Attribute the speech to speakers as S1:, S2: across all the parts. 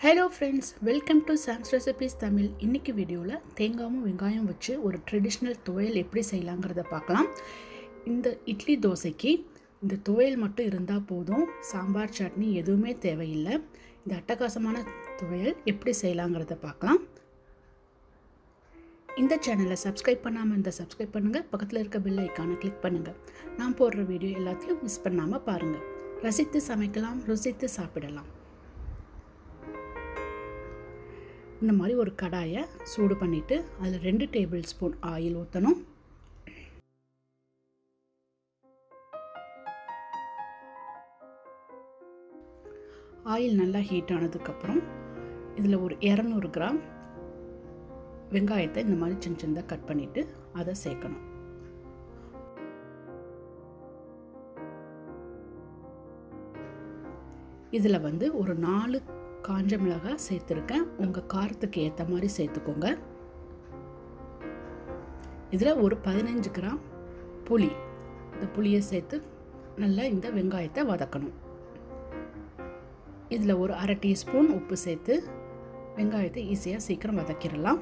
S1: Hello friends, welcome to Sam's Recipes Tamil. இன்னைக்கு வீடியோல தேங்காயும் வெங்காயம் வச்சு ஒரு ட்ரெடிஷனல் துவையல் எப்படி செய்யலாம்ங்கறத பார்க்கலாம். இந்த இட்லி தோசைக்கு இந்த துவையல் மட்டும் இருந்தா போதும். சாம்பார் சட்னி எதுவுமே தேவையில்லை. இந்த அட்டகாசமான துவையல் எப்படி செய்யலாம்ங்கறத பார்க்கலாம். இந்த சேனலை சப்ஸ்கிரைப் பண்ணாம இருந்தா சப்ஸ்கிரைப் பண்ணுங்க. பக்கத்துல இருக்க பெல் ஐகானை கிளிக் பண்ணுங்க. நான் போடுற வீடியோ எல்லாத்தையும் மிஸ் பண்ணாம பாருங்க. ரசித்து சமைக்கலாம், ருசித்து சாப்பிடலாம். இந்த மாதிரி ஒரு கடாயை சூடு பண்ணிட்டு அதில் 2 டேபிள் ஸ்பூன் ஆயில் ஊற்றணும். ஆயில் நல்லா ஹீட் ஆனதுக்கப்புறம் இதில் ஒரு 200 கிராம் வெங்காயத்தை இந்த மாதிரி சின்ன சின்னதாக கட் பண்ணிவிட்டு அதை சேர்க்கணும். இதில் ஒரு 4 காஞ்ச மிளகாய் சேர்த்துருக்கேன். உங்கள் காரத்துக்கு ஏற்ற மாதிரி சேர்த்துக்கோங்க. இதில் ஒரு 15 கிராம் புளி, இந்த புளியை சேர்த்து நல்லா இந்த வெங்காயத்தை வதக்கணும். இதில் ஒரு 1/2 டீஸ்பூன் உப்பு சேர்த்து வெங்காயத்தை ஈஸியாக சீக்கிரம் வதக்கிடலாம்.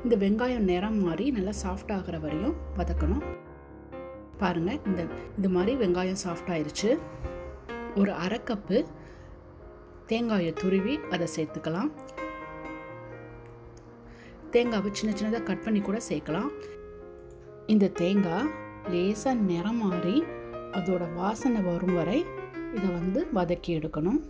S1: இந்த வெங்காயம் நிறம் மாறி நல்லா சாஃப்ட் ஆகிற வரையும் வதக்கணும். பாருங்க, இந்த மாதிரி வெங்காயம் சாஃப்ட் ஆயிருச்சு. ஒரு 1/2 கப்பு தேங்காயை துருவி அதை சேர்த்துக்கலாம். தேங்காவை சின்ன சின்னதாக கட் பண்ணி கூட சேர்க்கலாம். இந்த தேங்காய் லேசாக நிறம் மாறி அதோட வாசனை வரும் வரை இதை வதக்கி எடுக்கணும்.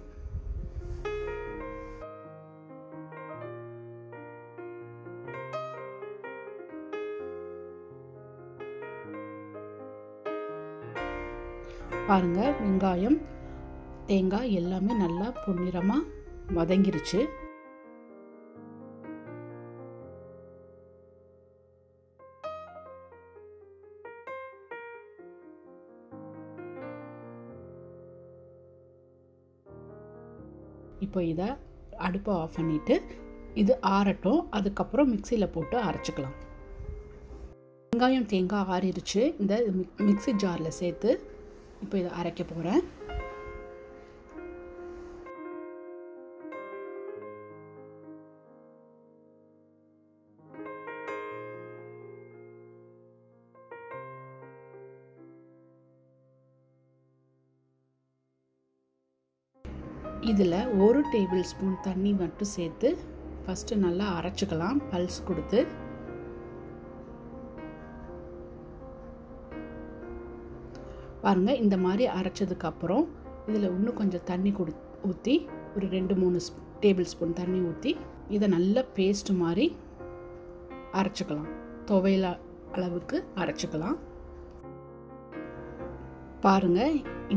S1: பாருங்க, வெங்காயம் தேங்காய் எல்லாமே நல்லா பொன்னிறமாக வதங்கிருச்சு. இப்போ இதை அடுப்பை ஆஃப் பண்ணிட்டு இது ஆறட்டும். அதுக்கப்புறம் மிக்சியில் போட்டு அரைச்சிக்கலாம். வெங்காயம் தேங்காய் ஆறிடுச்சு. இந்த மிக்சி ஜாரில் சேர்த்து இப்போ இதை அரைக்க போகிறேன். இதில் 1 டேபிள் ஸ்பூன் தண்ணி மட்டும் சேர்த்து ஃபஸ்ட்டு நல்லா அரைச்சிக்கலாம். பல்ஸ் கொடுத்து பாருங்க, இந்த மாதிரி அரைச்சதுக்கப்புறம் இதில் இன்னும் கொஞ்சம் தண்ணி ஊற்றி ஒரு 2-3 டேபிள் ஸ்பூன் தண்ணி ஊற்றி இதை நல்லா பேஸ்ட் மாதிரி அரைச்சிக்கலாம். துவையல் அளவுக்கு அரைச்சிக்கலாம். பாருங்க,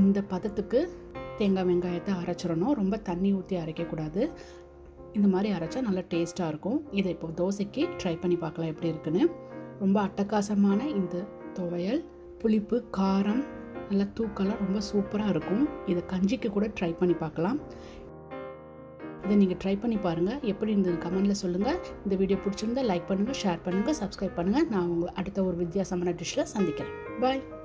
S1: இந்த பதத்துக்கு தேங்காய் வெங்காயத்தை அரைச்சிடணும். ரொம்ப தண்ணி ஊற்றி அரைக்கக்கூடாது. இந்த மாதிரி அரைச்சா நல்லா டேஸ்ட்டாக இருக்கும். இதை இப்போ தோசைக்கு ட்ரை பண்ணி பார்க்கலாம் எப்படி இருக்குன்னு. ரொம்ப அட்டகாசமான இந்த துவையல் புளிப்பு காரம் நல்லா தூக்கலாக ரொம்ப சூப்பராக இருக்கும். இதை கஞ்சிக்கு கூட ட்ரை பண்ணி பார்க்கலாம். இதை நீங்கள் ட்ரை பண்ணி பாருங்கள். எப்படி இருந்தது கமெண்டில் சொல்லுங்கள். இந்த வீடியோ பிடிச்சிருந்தா லைக் பண்ணுங்கள், ஷேர் பண்ணுங்கள், சப்ஸ்கிரைப் பண்ணுங்கள். நான் உங்களை அடுத்த ஒரு வித்தியாசமான டிஷ்ஷில் சந்திக்கிறேன். பாய்.